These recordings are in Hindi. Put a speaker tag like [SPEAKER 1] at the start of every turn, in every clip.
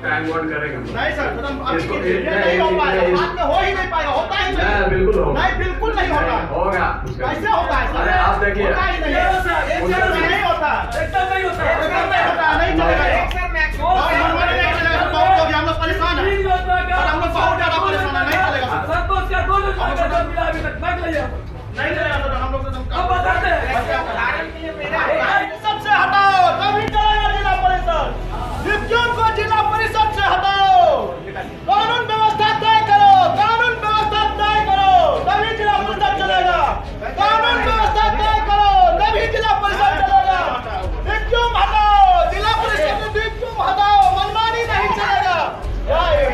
[SPEAKER 1] टाइम वर्ड करेंगे।
[SPEAKER 2] नहीं सर, इसको नहीं हो पाएगा, बाद में हो ही नहीं पाएगा, होता ही नहीं।
[SPEAKER 1] बिल्कुल होगा।
[SPEAKER 2] नहीं, बिल्कुल नहीं होगा।
[SPEAKER 1] होगा।
[SPEAKER 2] कैसे होता है?
[SPEAKER 1] अरे आप देखिए,
[SPEAKER 2] होता ही नहीं है। नहीं होता, एकदम नहीं होता, नहीं चलेगा। मनमानी नहीं चलेगा, बहुत हो गया, हम लोग परेशान हैं, और हम लोग बहुत ज्यादा परेशान हैं, नहीं चलेगा। नहीं चलेगा सर, हम लोग सबसे हटाओ, तभी चलेगा जिला परिषद। डिप्टी को जिला परिषद से हटाओ, कानून व्यवस्था तय करो, कानून व्यवस्था तय करो, तभी जिला परिषद चलेगा। कानून व्यवस्था तय करो, तभी जिला परिषद चलेगा। डिप्टी हटाओ, जिला परिषद में डिप्टी हटाओ, मनमानी नहीं चलेगा,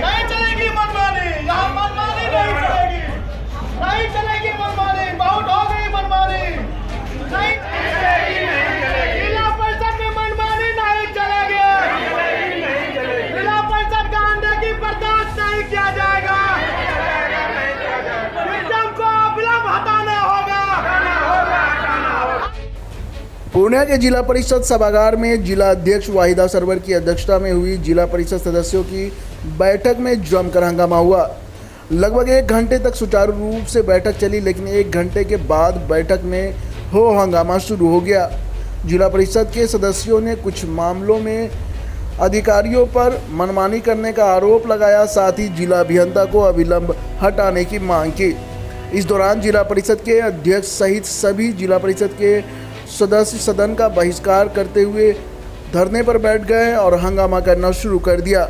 [SPEAKER 2] नहीं चलेगी मनमानी, यहाँ मनमानी नहीं चलेगी, नहीं चलेगी मनमानी, बहुत हो गई मनमानी, नहीं चलेगी, जिला परिषद में मनमानी नहीं चलेगी, जिला परिषद का अंडे की बर्दाश्त नहीं किया जाएगा, सिस्टम को विलंब हटाना होगा।
[SPEAKER 3] पूर्णिया के जिला परिषद सभागार में जिला अध्यक्ष वाहिदा सरवर की अध्यक्षता में हुई जिला परिषद सदस्यों की बैठक में जमकर हंगामा हुआ। लगभग 1 घंटे तक सुचारू रूप से बैठक चली, लेकिन 1 घंटे के बाद बैठक में हो हंगामा शुरू हो गया। जिला परिषद के सदस्यों ने कुछ मामलों में अधिकारियों पर मनमानी करने का आरोप लगाया, साथ ही जिला अभियंता को अविलंब हटाने की मांग की। इस दौरान जिला परिषद के अध्यक्ष सहित सभी जिला परिषद के सदस्य सदन का बहिष्कार करते हुए धरने पर बैठ गए और हंगामा करना शुरू कर दिया।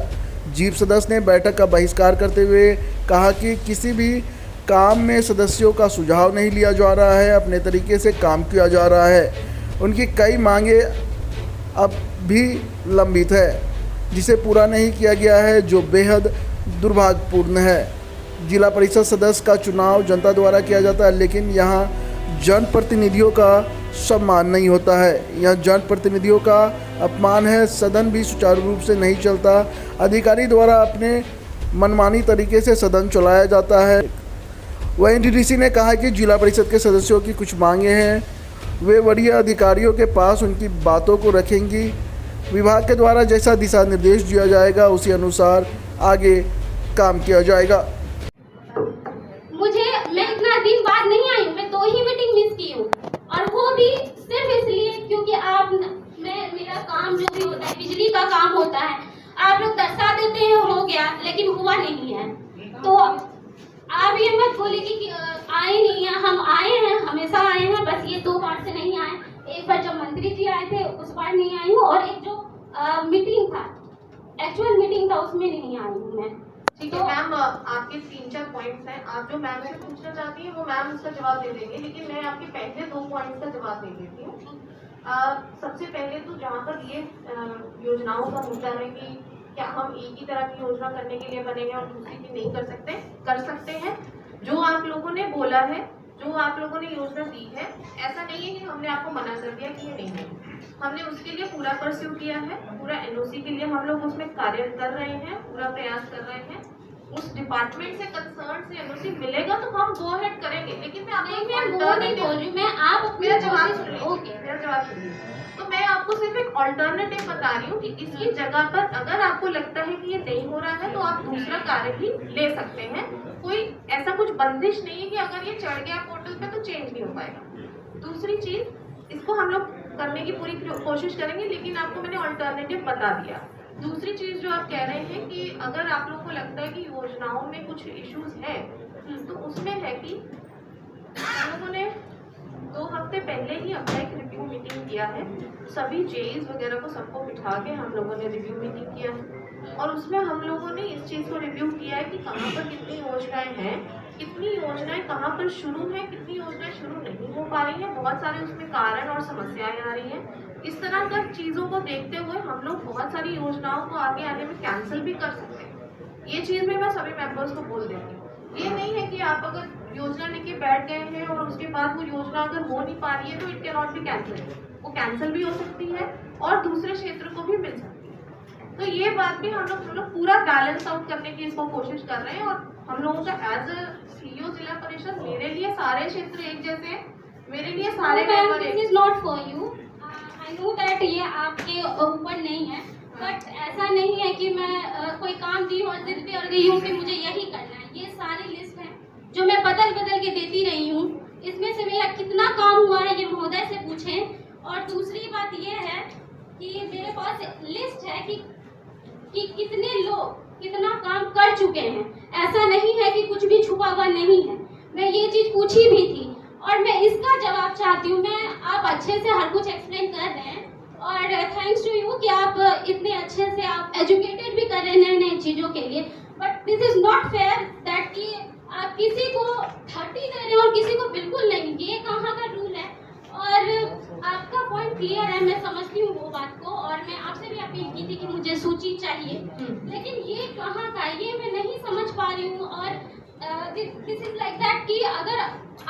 [SPEAKER 3] जीप सदस्य ने बैठक का बहिष्कार करते हुए कहा कि किसी भी काम में सदस्यों का सुझाव नहीं लिया जा रहा है, अपने तरीके से काम किया जा रहा है। उनकी कई मांगे अब भी लंबित है, जिसे पूरा नहीं किया गया है, जो बेहद दुर्भाग्यपूर्ण है। जिला परिषद सदस्य का चुनाव जनता द्वारा किया जाता है, लेकिन यहाँ जनप्रतिनिधियों का सम्मान नहीं होता है, यह जनप्रतिनिधियों का अपमान है। सदन भी सुचारू रूप से नहीं चलता, अधिकारी द्वारा अपने मनमानी तरीके से सदन चलाया जाता है। वहीं डीडीसी ने कहा कि जिला परिषद के सदस्यों की कुछ मांगे हैं, वे वरीय अधिकारियों के पास उनकी बातों को रखेंगी। विभाग के द्वारा जैसा दिशा निर्देश दिया जाएगा, उसी अनुसार आगे काम किया जाएगा।
[SPEAKER 4] मैं इतना दिन बाद नहीं आई हूँ, मैं 2 ही मीटिंग मिस की हूँ, और वो भी सिर्फ इसलिए क्योंकि मेरा काम जो भी होता है, बिजली का काम होता है, आप लोग दर्शा देते हैं हो गया, लेकिन हुआ नहीं है। तो आप ये मत बोलिए कि आए नहीं है, हम आए हैं, हमेशा आए हैं, बस ये 2 बार से नहीं आए। एक बार जब मंत्री जी आए थे उस बार नहीं आई हूँ, और एक जो मीटिंग था, एक्चुअल मीटिंग था, उसमें नहीं आई हूँ मैं।
[SPEAKER 5] ठीक है मैम, आपके 3-4 पॉइंट्स हैं, आप जो मैम से पूछना चाहती हैं वो मैम उसका जवाब दे देंगे, लेकिन मैं आपके पहले 2 पॉइंट्स का जवाब दे देती हूँ। सबसे पहले तो जहाँ पर ये योजनाओं का मुद्दा है कि क्या हम एक ही तरह की योजना करने के लिए बने हैं और दूसरी की नहीं कर सकते हैं। जो आप लोगों ने बोला है, जो आप लोगों ने योजना दी है, ऐसा नहीं है कि हमने आपको मना कर दिया कि ये नहीं है, हमने उसके लिए पूरा परस्यू किया है, पूरा एनओसी के लिए हम लोग उसमें कार्य कर रहे हैं, पूरा प्रयास कर रहे हैं। उस डिपार्टमेंट से कंसर्न से एनओसी मिलेगा तो हम गो अहेड करेंगे, लेकिन मैं आपको मेरा जवाब सुनिए। तो मैं आपको सिर्फ एक ऑल्टरनेटिव बता रही हूँ कि इसकी जगह पर अगर आपको लगता है कि ये नहीं हो रहा है तो आप दूसरा कार्य भी ले सकते हैं। कोई ऐसा कुछ बंदिश नहीं है कि अगर ये चढ़ गया पोर्टल पे तो चेंज नहीं हो पाएगा। दूसरी चीज, इसको हम लोग करने की पूरी कोशिश करेंगे, लेकिन आपको मैंने ऑल्टरनेटिव बता दिया। दूसरी चीज जो आप कह रहे हैं कि अगर आप लोगों को लगता है कि योजनाओं में कुछ इश्यूज हैं, तो उसमें है कि हम लोगों ने 2 हफ्ते पहले ही अपना एक रिव्यू मीटिंग किया है, सभी जेईज वगैरह को सबको बिठा के हम लोगों ने रिव्यू मीटिंग किया है, और उसमें हम लोगों ने इस चीज़ को रिव्यू किया है कि कहाँ पर कितनी योजनाएं हैं, कितनी योजनाएं कहाँ पर शुरू हैं, कितनी योजनाएं शुरू नहीं हो पा रही हैं, बहुत सारे उसमें कारण और समस्याएं आ रही हैं। इस तरह का चीज़ों को देखते हुए हम लोग बहुत सारी योजनाओं को आगे आने में कैंसिल भी कर सकते हैं। ये चीज़ में मैं सभी मेंबर्स को बोल देती हूँ। ये नहीं है कि आप अगर योजना लेके बैठ गए हैं और उसके बाद वो योजना अगर हो नहीं पा रही है तो it can not be cancel, वो कैंसिल भी हो सकती है और दूसरे क्षेत्र को भी मिल सकती है। तो ये बात भी हम लोग पूरा बैलेंस आउट करने की इसको कोशिश कर रहे हैं, और हम लोगों का एज अ सीईओ जिला परिषद, मेरे लिए सारे क्षेत्र एक जैसे हैं, मेरे लिए सारे
[SPEAKER 4] this is not for you. I know that ये आपके ऊपर नहीं है, बट ऐसा नहीं है कि मैं कोई काम दी हूँ और जिद पे अड़ गई हूँ कि मुझे यही करना है। ये सारी लिस्ट है जो मैं बदल बदल के देती रही हूँ। इसमें से मेरा कितना काम हुआ है ये महोदय से पूछें। और दूसरी बात ये है कि मेरे पास लिस्ट है कि कितने लोग कितना काम कर चुके हैं। ऐसा नहीं है कि कुछ भी छुपा हुआ नहीं है। मैं ये चीज़ पूछी भी थी और मैं इसका जवाब चाहती हूँ। आप अच्छे से हर कुछ एक्सप्लेन कर रहे हैं और थैंक्स टू यू कि आप इतने अच्छे से आप एजुकेटेड भी कर रहे हैं नए नए चीज़ों के लिए। But this is not fair that कि आप किसी को 30 दे रहे हैं और किसी को बिल्कुल नहीं। ये कहाँ का रूल है? और आपका पॉइंट क्लियर है, मैं समझती हूँ वो बात को। और मैं आपसे भी अपील की थी कि मुझे सूची चाहिए, लेकिन ये कहाँ का है ये मैं नहीं समझ पा रही हूँ। और दिस इज लाइक दैट कि अगर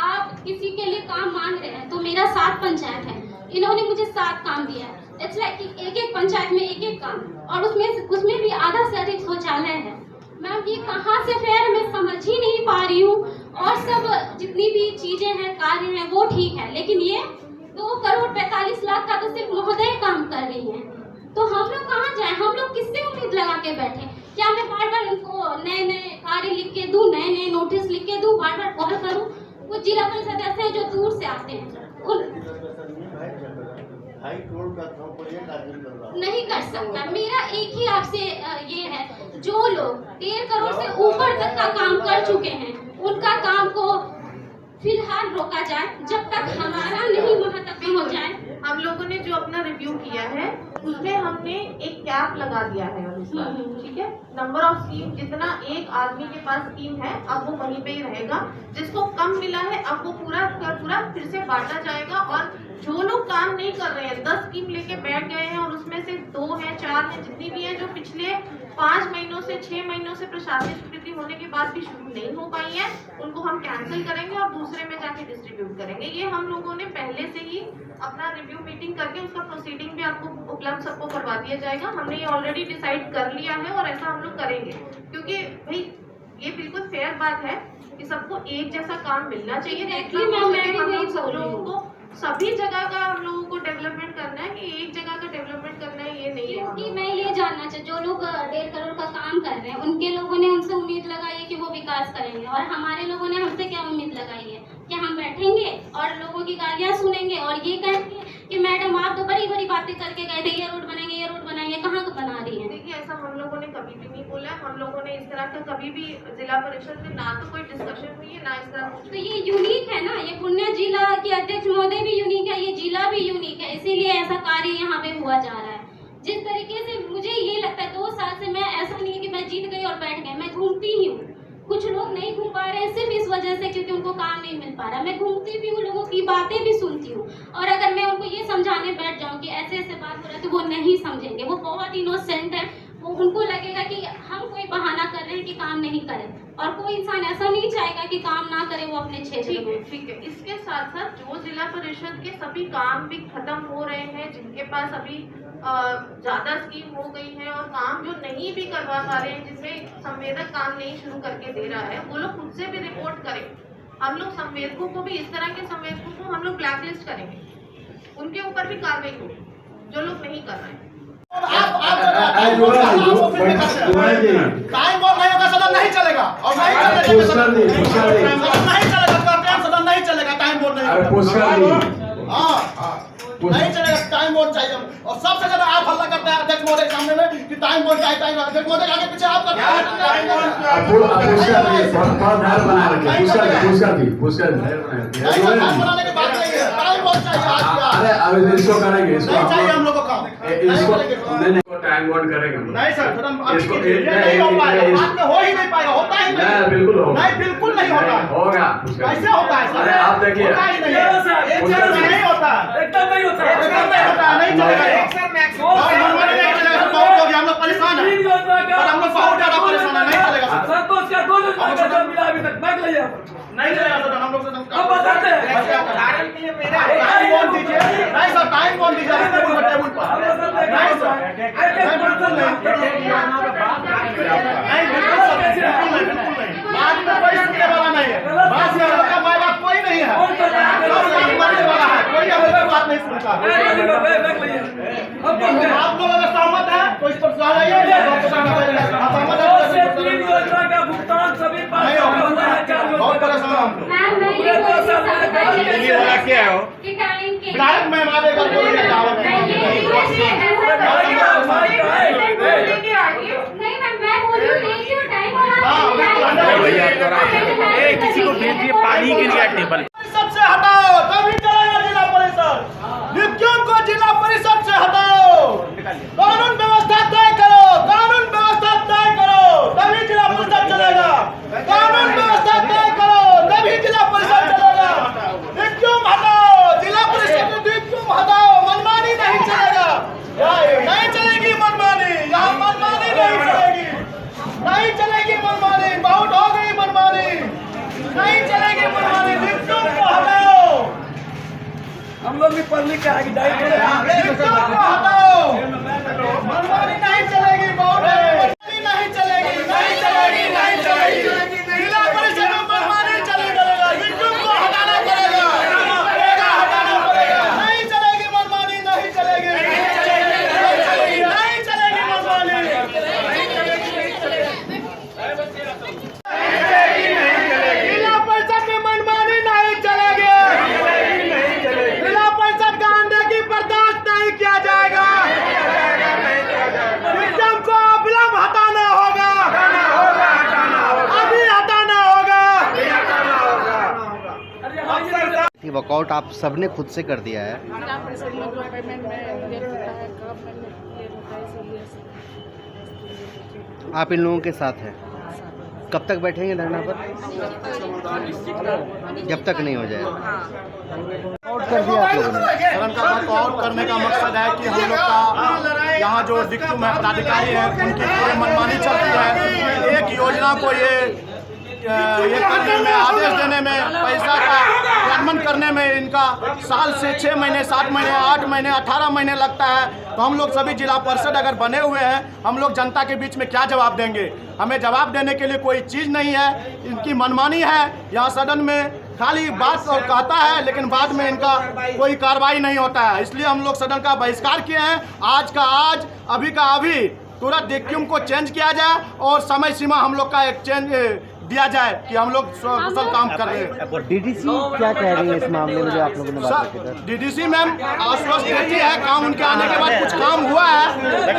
[SPEAKER 4] आप किसी के लिए काम मांग रहे हैं तो मेरा 7 पंचायत है, इन्होंने मुझे 7 काम दिया है। इट्स लाइक कि एक पंचायत में एक काम, और उसमें भी आधा से अधिक शौचालय है। मैम ये कहाँ से फेयर, मैं समझ ही नहीं पा रही हूँ। और सब जितनी भी चीजें हैं कार्य हैं वो ठीक है, लेकिन ये 2 करोड़ 45 लाख का तो सिर्फ महोदय काम कर रही हैं। तो हम लोग कहाँ जाएं? हम लोग किससे उम्मीद लगा के बैठे? क्या मैं बार बार उनको नए नए कार्य लिख के दूं, नए नए नोटिस लिख के दूं, बार बार कॉल करूं? कुछ जिला परिषद सदस्य हैं जो दूर से आते हैं, नहीं कर सकता। मेरा एक ही आपसे ये है, जो लोग 1.5 करोड़ से ऊपर तक का काम कर चुके हैं उनका काम को फिलहाल रोका जाए जब तक हमारा नहीं महत्व हो जाए।
[SPEAKER 5] हम लोगों ने जो अपना रिव्यू किया है उसमें हमने एक कैप लगा दिया है अब इस बार, ठीक है। नंबर ऑफ स्कीम, जितना एक आदमी के पास स्कीम है अब वो वहीं पे ही रहेगा। जिसको कम मिला है अब वो पूरा फिर से बांटा जाएगा। और जो लोग काम नहीं कर रहे हैं, 10 स्कीम लेके बैठ गए हैं और उसमें से 2 हैं 4 हैं, जितनी भी है जो पिछले 5 महीनों से 6 महीनों से प्रशासनिक स्वीकृति होने के बाद भी शुरू नहीं हो पाई है, उनको हम कैंसिल करेंगे और दूसरे में जाके डिस्ट्रीब्यूट करेंगे। ये हम लोगों ने पहले से ही अपना रिव्यू मीटिंग करके उसका प्रोसीडिंग भी आपको उपलब्ध सबको करवा दिया जाएगा। हमने ये ऑलरेडी डिसाइड कर लिया है और ऐसा हम लोग करेंगे, क्योंकि भाई ये बिल्कुल फेयर बात है कि सबको एक जैसा काम मिलना चाहिए। सब लोगों को सभी जगह का हम लोगों को डेवलपमेंट करना है कि एक जगह का डेवलपमेंट करना है ये नहीं है।
[SPEAKER 4] क्योंकि मैं ये जानना चाहती, जो लोग 1.5 करोड़ का काम कर रहे हैं उनके लोगों ने हमसे उम्मीद लगाई है कि वो विकास करेंगे, और हमारे लोगों ने हमसे क्या उम्मीद लगाई है कि हम बैठेंगे और लोगों की गालियाँ सुनेंगे और ये कहेंगे कि मैडम आप तो बड़ी बड़ी बातें करके गए थे, ये रोड बनाएंगे ये रोड बनाएंगे, कहाँ को बना रही है?
[SPEAKER 5] देखिए ऐसा हम लोगों ने कभी भी नहीं बोला है। हम लोगों ने इस तरह का कभी भी जिला परिषद में ना तो कोई डिस्कशन हुई है ना इस तरह।
[SPEAKER 4] तो ये यूनिक है ना, ये पुण्य जिला के अध्यक्ष महोदय भी यूनिक है, ये जिला भी यूनिक है, इसीलिए ऐसा कार्य यहाँ पे हुआ जा रहा है। जिस तरीके से मुझे ये लगता है 2 साल से मैं, ऐसा नहीं है कि मैं जीत गई और बैठ गई, मैं घूमती ही हूँ। कुछ लोग नहीं घूम पा रहे हैं सिर्फ इस वजह से क्योंकि उनको काम नहीं मिल पा रहा। मैं घूमती भी हूँ, लोगों की बातें भी सुनती हूँ, और अगर मैं उनको ये समझाने बैठ जाऊँ कि ऐसे ऐसे बात हो रहा है तो वो नहीं समझेंगे। वो बहुत इनोसेंट है, वो उनको लगेगा कि हम कोई बहाना कर रहे हैं कि काम नहीं करें, और कोई इंसान ऐसा नहीं चाहेगा कि काम ना करे वो अपने क्षेत्र में।
[SPEAKER 5] ठीक है। इसके साथ साथ जो जिला परिषद के सभी काम भी खत्म हो रहे हैं, जिनके पास अभी ज्यादा स्कीम हो गई है और काम जो नहीं भी करवा पा रहे हैं, जिसमें संवेदक काम नहीं शुरू करके दे रहा है, वो लोग खुद से भी रिपोर्ट करें। हम लोग संवेदकों को भी, इस तरह के संवेदकों को हम लोग ब्लैकलिस्ट करेंगे, उनके ऊपर भी कार्रवाई होगी जो लोग नहीं कर रहे हैं।
[SPEAKER 2] टाइम बोल नहीं होगा सदन नहीं चलेगा, और नहीं चलेगा सदन नहीं चलेगा। टाइम बोल नहीं चलेगा, टाइम बोर्ड चाहिए। और सबसे ज्यादा आप हल्ला करते हैं अध्यक्ष महोदय के सामने में कि टाइम बोर्ड चाहिए, टाइम अध्यक्ष महोदय आगे पीछे आप करते हैं। बनाने की बात नहीं है, टाइम बोर्ड चाहिए।
[SPEAKER 1] अरे इसको करेंगे,
[SPEAKER 2] नहीं चाहिए हम लोग को काम,
[SPEAKER 1] टाइम बोर्ड करेंगे
[SPEAKER 2] नहीं सर, नहीं हो पाएगा, बाद में हो ही नहीं पाएगा, होता ही नहीं,
[SPEAKER 1] बिल्कुल होगा,
[SPEAKER 2] नहीं बिल्कुल नहीं होगा,
[SPEAKER 1] होगा।
[SPEAKER 2] कैसे होता है सर?
[SPEAKER 1] अरे आप देखिए,
[SPEAKER 2] नहीं होता, एकदम नहीं होता, नहीं चलेगा। बहुत हो गया, हम लोग परेशान हैं, हम लोग बहुत ज्यादा परेशान है, नहीं चलेगा सर। नहीं चलेगा सर, हम लोग अब बताते हैं टाइम बोल दीजिए। नहीं सर, टाइम बोल दीजिए टेबल पर। नहीं सर, बाद में कोई सुनने वाला नहीं है, बात का माय बाप कोई नहीं है, वाला है, कोई बात नहीं सुनता। आप लोग अगर सहमत है तो कोई सवाल है
[SPEAKER 6] योजना का भुगतान सभी
[SPEAKER 2] बहुत परेशान हम लोग।
[SPEAKER 4] मैम मैं ये बोल रही हूँ
[SPEAKER 2] क्या है
[SPEAKER 4] कि टाइम के
[SPEAKER 2] विधायक मैं आधे कर बोल रही
[SPEAKER 4] नहीं मैं बोल रही हूँ थैंक यू टाइम
[SPEAKER 7] किसी को भेजिए पानी के लिए टेबल
[SPEAKER 2] परिषद से हटाओ तभी चलेगा जिला परिषद। नियुक्तियों को जिला परिषद से हटाओ। कानून व्यवस्था तय करो, कानून व्यवस्था तय करो तभी जिला परिषद चलेगा। कानून व्यवस्था तय करो तभी जिला परिषद चलेगा। नियुक्तियों हटाओ, जिला परिषद में नियुक्तियों हटाओ, मनमानी नहीं चलेगा। नहीं चलेगी मनमानी, यहाँ मनमानी नहीं चलेगी, नहीं चलेगी मनमानी, बहुत हो गई मनमानी, नहीं चलेगी मनमानी। नियुक्तियों को हटाओ,
[SPEAKER 6] हम लोग भी पढ़ लिख के आगे
[SPEAKER 2] नियुक्तियों को हटाओ, मनमानी नहीं चलेगी, बहुत हो गई। नहीं चलेगी, नहीं चलेगी, नहीं चलेगी। जिला परिषद में मनमानी चलेगा, नियुक्तियों को हटाना पड़ेगा, हटाना पड़ेगा। नहीं चलेगी मनमानी, नहीं चलेगी, नहीं चलेगी, नहीं चलेगी मनमानी। जिला परिषद में मनमानी नहीं चलेगी, जिला परिषद का अंडे की बर्दाश्त नहीं किया जाएगा। सिस्टम को विलंब हटाना होगा, अभी हटाना होगा।
[SPEAKER 8] वॉकआउट आप सबने खुद से कर दिया है।
[SPEAKER 9] जिला परिषद में जो पेमेंट में लेट होता है, कब में लेट होता है, इसीलिए
[SPEAKER 8] आप इन लोगों के साथ हैं। कब तक बैठेंगे धरना पर? जब तक नहीं हो जाए। वॉकआउट कर दिया आप लोगों ने।
[SPEAKER 2] सदन का वॉकआउट करने का मकसद है कि हम लोग का यहाँ जो डिक्टुम है, पदाधिकारी है, उनकी पूरी मनमानी चलती है। एक योजना को ये करने में, आदेश देने में, पैसा का क्रियान्वयन करने में इनका साल से 6 महीने, 7 महीने, 8 महीने, 18 महीने लगता है। तो हम लोग सभी जिला परिषद अगर बने हुए हैं, हम लोग जनता के बीच में क्या जवाब देंगे? हमें जवाब देने के लिए कोई चीज़ नहीं है। इनकी मनमानी है, यहाँ सदन में खाली बात और कहता है, लेकिन बाद में इनका कोई कार्रवाई नहीं होता है। इसलिए हम लोग सदन का बहिष्कार किए हैं। आज का आज, अभी का अभी तुरंत डिक्टुम को चेंज किया जाए और समय सीमा हम लोग का एक चेंज दिया जाए कि हम लोग कुशल काम कर रहे हैं।
[SPEAKER 8] डीडीसी क्या कह रही है इस मामले में जो आप लोगों ने बात की?
[SPEAKER 2] डीडीसी मैम आश्वस्त देती है, काम उनके आने के बाद कुछ काम हुआ है,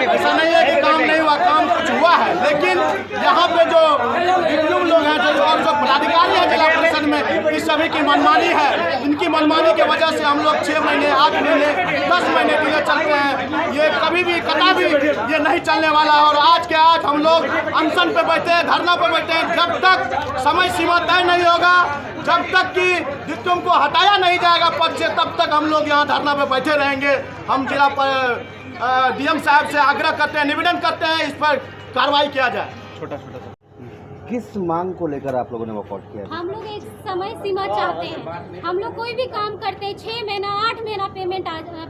[SPEAKER 2] ऐसा नहीं है कि काम नहीं हुआ, काम कुछ हुआ है। लेकिन यहाँ पे जो डिप्यूटी लोग हैं और जो पदाधिकारी हैं जिला परिषद में, इस सभी की मनमानी है। इनकी मनमानी की वजह से हम लोग 6 महीने, 8 महीने, 10 महीने डिले चलते हैं। ये कभी भी कदा भी ये नहीं चलने वाला है। और आज के आज हम लोग अनशन पे बैठे हैं, धरना पे बैठे हैं। जब तक समय सीमा तय नहीं होगा, जब तक कि डिक्टुम को हटाया नहीं जाएगा पद से, तब तक हम लोग यहाँ धरना पे बैठे रहेंगे। हम जिला डीएम साहब से आग्रह करते हैं, निवेदन करते हैं, इस पर कार्रवाई किया जाए।
[SPEAKER 8] किस मांग को लेकर आप लोगों ने वॉकआउट किया?
[SPEAKER 4] हम लोग एक समय सीमा चाहते हैं। हम लोग कोई भी काम करते हैं 6 महीना 8 महीना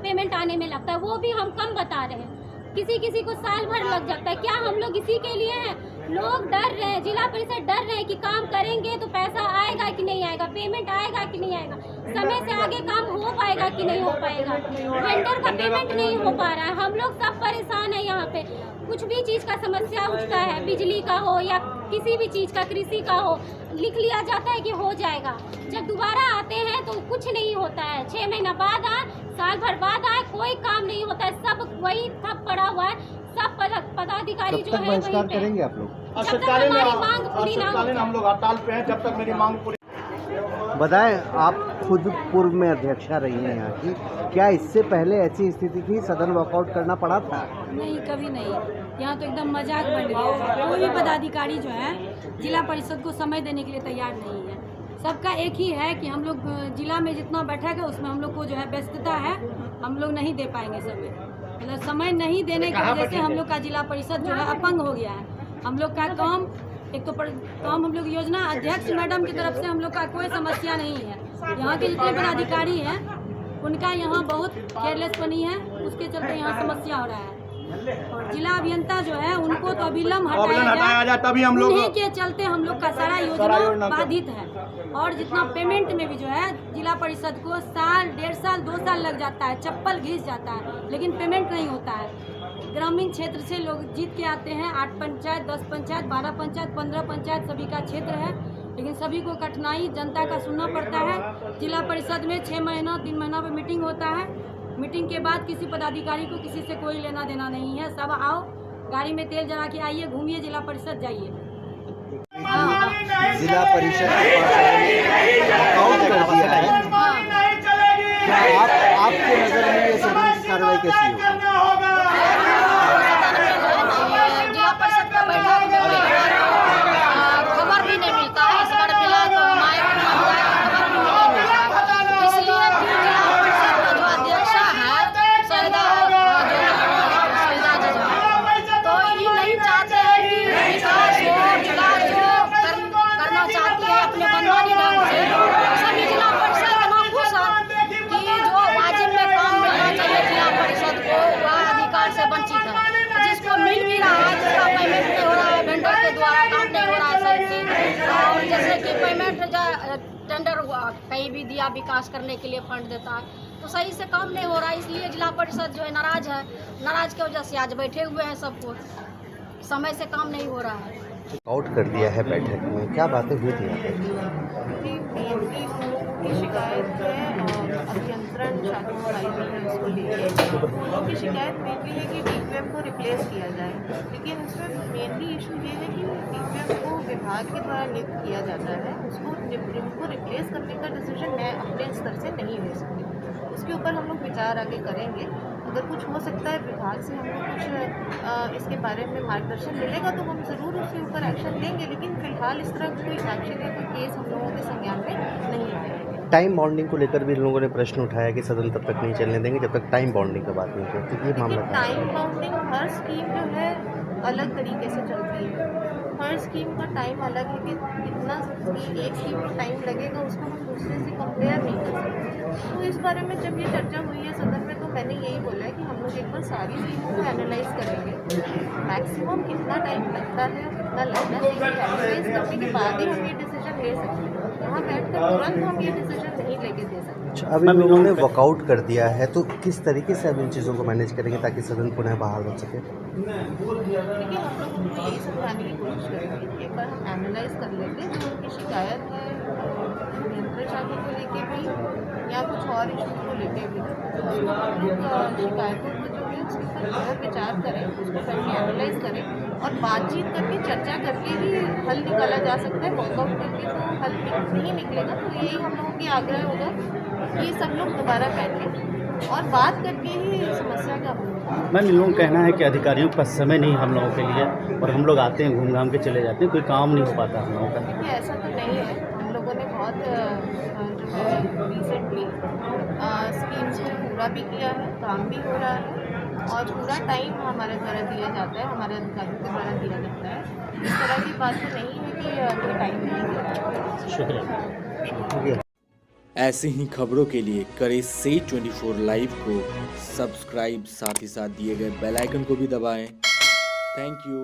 [SPEAKER 4] पेमेंट आने में लगता है, वो भी हम कम बता रहे हैं। किसी को साल भर लग जाता है। क्या हम लोग इसी के लिए हैं? लोग डर रहे हैं, जिला परिषद डर रहे हैं कि काम करेंगे तो पैसा आएगा कि नहीं आएगा, पेमेंट आएगा कि नहीं आएगा, समय से आगे काम हो पाएगा कि नहीं हो पाएगा, वेंडर का पेमेंट नहीं हो पा रहा है। हम लोग सब परेशान है। यहाँ पे कुछ भी चीज़ का समस्या उठता है, बिजली का हो या किसी भी चीज़ का, कृषि का हो, लिख लिया जाता है कि हो जाएगा। जब दोबारा आते हैं तो कुछ नहीं होता है। 6 महीना बाद आए, साल भर बाद आए, कोई काम नहीं होता है। सब वही ठप पड़ा हुआ है। सब पदाधिकारी जो है
[SPEAKER 8] बहिष्कार करेंगे आप लोग?
[SPEAKER 4] जब तक हमारी मांग पूरी ना हो।
[SPEAKER 2] हम लोग हड़ताल पे हैं जब तक मेरी मांग पूरी।
[SPEAKER 8] बताएं, आप खुद पूर्व में अध्यक्षा रही हैं यहाँ की, क्या इससे पहले ऐसी स्थिति थी, सदन वॉकआउट करना पड़ा था?
[SPEAKER 9] नहीं, कभी नहीं। यहाँ तो एकदम मजाक बन गया है। कोई भी पदाधिकारी जो है जिला परिषद को समय देने के लिए तैयार नहीं है। सबका एक ही है कि हम लोग जिला में जितना बैठक है उसमें हम लोग को जो है व्यस्तता है, हम लोग नहीं दे पाएंगे समय। मतलब समय नहीं देने की वजह से हम लोग का जिला परिषद जो है अपंग हो गया है। हम लोग का काम एक तो काम हम लोग योजना अध्यक्ष मैडम की तरफ से हम लोग का कोई समस्या नहीं है। यहाँ के जितने पदाधिकारी हैं उनका यहाँ बहुत केयरलेस बनी है, उसके चलते यहाँ समस्या हो रहा है। और जिला अभियंता जो है उनको तो अविलंब हटाया जाए,
[SPEAKER 2] तभी हम लोग
[SPEAKER 9] उन्हीं के चलते हम लोग का सारा योजना बाधित है। और जितना पेमेंट में भी जो है जिला परिषद को साल, 1.5 साल, 2 साल लग जाता है, चप्पल घिस जाता है, लेकिन पेमेंट नहीं होता है। ग्रामीण क्षेत्र से लोग जीत के आते हैं। 8 पंचायत, 10 पंचायत, 12 पंचायत, 15 पंचायत सभी का क्षेत्र है, लेकिन सभी को कठिनाई जनता का सुनना पड़ता है। जिला परिषद में 6 महीना 3 महीना पे मीटिंग होता है। मीटिंग के बाद किसी पदाधिकारी को किसी से कोई लेना देना नहीं है। सब आओ, गाड़ी में तेल जला के आइए, घूमिए, जिला परिषद जाइए।
[SPEAKER 8] जिला परिषद वॉकआउट कर दिया है, आपके नज़र में ये सदन की कार्रवाई कैसी होगी?
[SPEAKER 10] जिला परिषद का बैठक में खबर भी नहीं मिलता है। इस बार मिला तो हमारे खबर भी नहीं मिला, इसलिए जिला परिषद का जो अध्यक्ष है सविता तो ये नहीं चाहते हैं कि विकास हो, विकास जो करना चाहती है अपने मनमानी ढंग से। सभी जिला परिषद नाखुश है कि जो वाजिब में काम मिलना चाहिए जिला परिषद को वह अधिकार से वंचित है। जिसको मिल भी रहा है, जिसका पेमेंट नहीं हो रहा है, वेंडर के द्वारा काम नहीं हो रहा है सही से, और जैसे कि पेमेंट टेंडर कहीं भी दिया विकास करने के लिए फंड देता है तो सही से काम नहीं हो रहा है। इसलिए जिला परिषद जो है नाराज है, नाराज की वजह से आज बैठे हुए हैं। सबको समय से काम नहीं हो रहा है।
[SPEAKER 8] आउट कर दिया है बैठक में, क्या बातें हुई थी यहाँ
[SPEAKER 5] की शिकायत है अभियंत्रण छात्राई है उसको लेकर। उनकी की शिकायत मेनली है कि डीपीएम को रिप्लेस किया जाए, लेकिन इसमें मेनली इशू ये है कि डीपीएम को विभाग के द्वारा नियुक्त किया जाता है, उसको रिप्लेस करने का डिसीजन मैं अपने स्तर से नहीं ले सकती। उसके ऊपर हम लोग विचार आगे करेंगे। अगर कुछ हो सकता है विभाग से हमको कुछ इसके बारे में मार्गदर्शन मिलेगा तो हम ज़रूर उसके ऊपर एक्शन लेंगे, लेकिन फिलहाल इस तरह कोई एक्शन या कोई केस हम लोगों के संज्ञान में नहीं आया है।
[SPEAKER 8] टाइम बॉन्डिंग को लेकर भी लोगों ने प्रश्न उठाया कि सदन तब तक नहीं चलने देंगे जब तक टाइम बॉन्डिंग का बात नहीं करती। ये मामला
[SPEAKER 5] टाइम बाउंडिंग हर स्कीम जो है अलग तरीके से चलती है। हर स्कीम का टाइम अलग है कि कितना एक स्कीम में टाइम लगेगा उसको हम दूसरे से कंपेयर नहीं कर सकते। तो इस बारे में जब ये चर्चा हुई है सदन में तो मैंने यही बोला है कि हम लोग एक बार सारी स्कीमों को एनालाइज करेंगे, मैक्सिमम कितना टाइम लगता है कितना लगना चाहिए, एनालाइज करने के बाद ही हम ये डिसीजन ले सकते हैं। यहाँ बैठकर तुरंत हम ये डिसीजन नहीं लेके दे सकते।
[SPEAKER 8] अभी उन्होंने वॉकआउट कर दिया है तो किस तरीके से अब इन चीज़ों को मैनेज करेंगे ताकि सदन पुनः बहाल हो सके?
[SPEAKER 5] देखिए हम लोग उनको यही समझाने की कोशिश करेंगे कि एक बार हम एनालाइज कर लेंगे जो उनकी शिकायत है नियंत्रण शाखा को लेके भी या कुछ और इशू को लेके भी, उसको हम लोग शिकायतों को जो है उसके ऊपर विचार करें, उसको पहले एनालाइज करें और बातचीत करके चर्चा करके ही हल निकाला जा सकता है। वॉकआउट करके तो हल नहीं निकलेगा। तो यही हम लोगों की आग्रह होगा कि सब लोग दोबारा बैठें और बात करके ही समस्या का हल।
[SPEAKER 11] मैम इन लोगों का कहना है कि अधिकारियों के पास समय नहीं हम लोगों के लिए और हम लोग आते हैं घूम घाम के चले जाते हैं, कोई काम नहीं हो पाता हम लोगों का।
[SPEAKER 5] देखिए ऐसा तो नहीं है, हम लोगों ने बहुत जो है रिसेंटली स्कीम्स को पूरा भी किया है, काम भी हो रहा है और पूरा टाइम हमारे द्वारा दिया जाता है, हमारे अधिकारियों के द्वारा दिया जाता है। इस तरह की बात तो नहीं है कि कोई टाइम नहीं दिया जाता है।
[SPEAKER 8] शुक्रिया।
[SPEAKER 12] ऐसे ही खबरों के लिए करें से 24 लाइव को सब्सक्राइब, साथ ही साथ दिए गए बेल आइकन को भी दबाएं। Thank you.